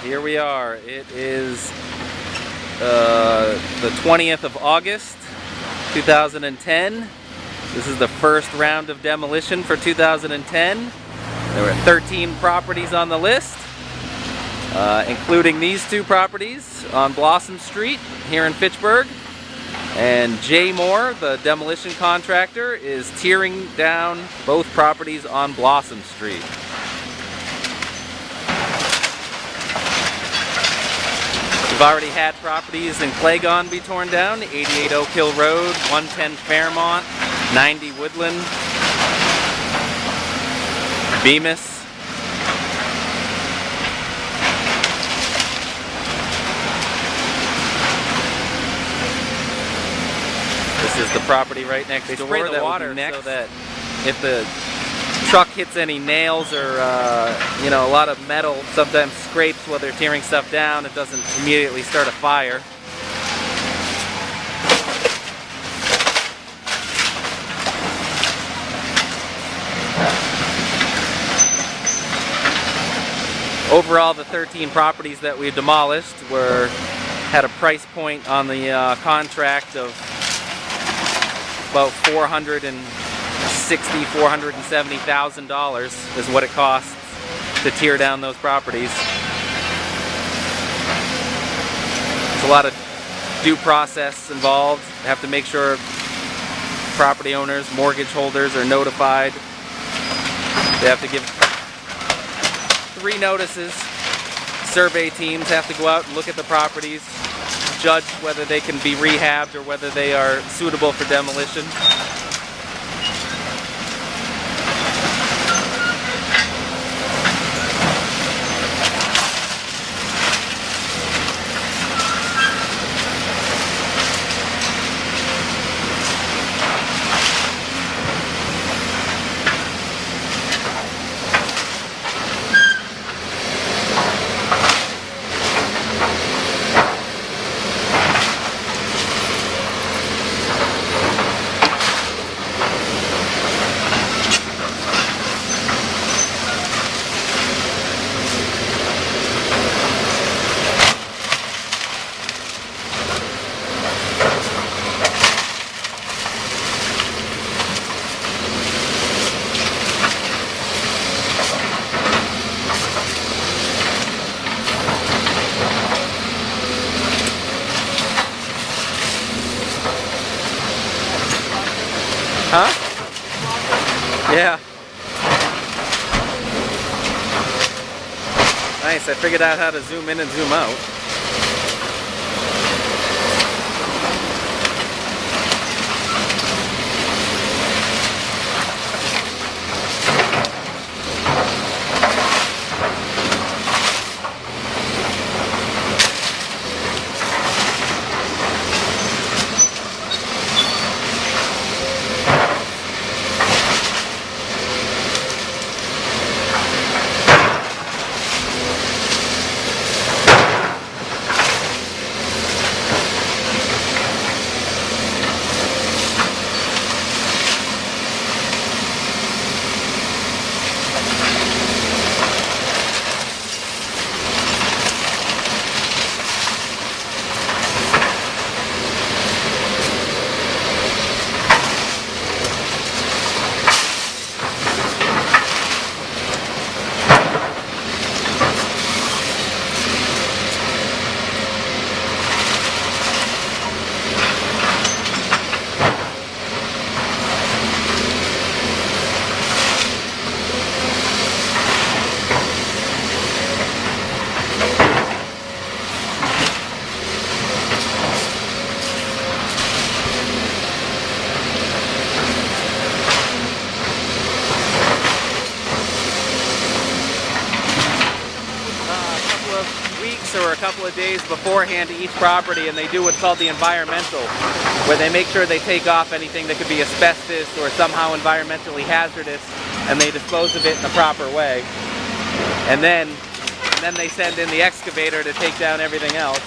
Here we are. It is the 20th of August, 2010. This is the first round of demolition for 2010. There were 13 properties on the list, including these two properties on Blossom Street here in Fitchburg. And Jay Moore, the demolition contractor, is tearing down both properties on Blossom Street. We've already had properties in Claygon be torn down, 88 Oak Hill Road, 110 Fairmont, 90 Woodland, Bemis. This is the property right next door. Spray the water so that if the truck hits any nails or you know, a lot of metal sometimes scrapes while they're tearing stuff down, it doesn't immediately start a fire. Overall, the 13 properties that we demolished had a price point on the contract of about $470,000 is what it costs to tear down those properties. There's a lot of due process involved. You have to make sure property owners, mortgage holders are notified. They have to give 3 notices. Survey teams have to go out and look at the properties, judge whether they can be rehabbed or whether they are suitable for demolition. Huh? Yeah. Nice, I figured out how to zoom in and zoom out. Or a couple of days beforehand to each property, and they do what's called the environmental, where they make sure they take off anything that could be asbestos or somehow environmentally hazardous, and they dispose of it in the proper way. And then they send in the excavator to take down everything else.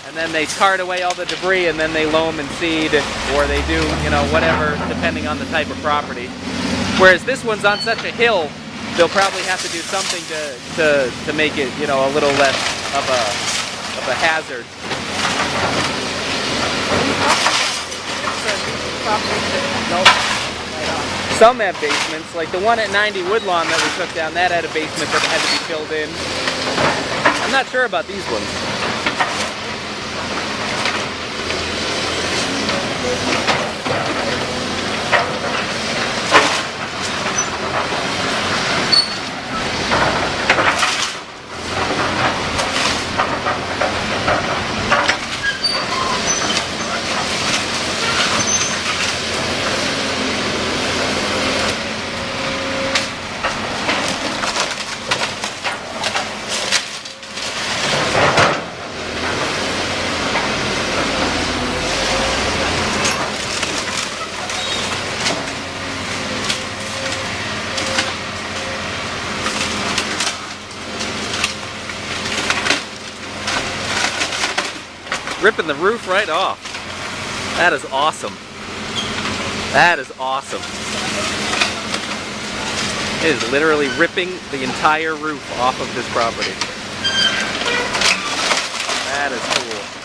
And then they cart away all the debris, and then they loam and seed, or they do, you know, whatever, depending on the type of property. Whereas this one's on such a hill, they'll probably have to do something to make it, you know, a little less of a hazard. Some have basements, like the one at 90 Woodlawn that we took down, that had a basement that had to be filled in. I'm not sure about these ones. Ripping the roof right off. That is awesome. That is awesome. It is literally ripping the entire roof off of this property. That is cool.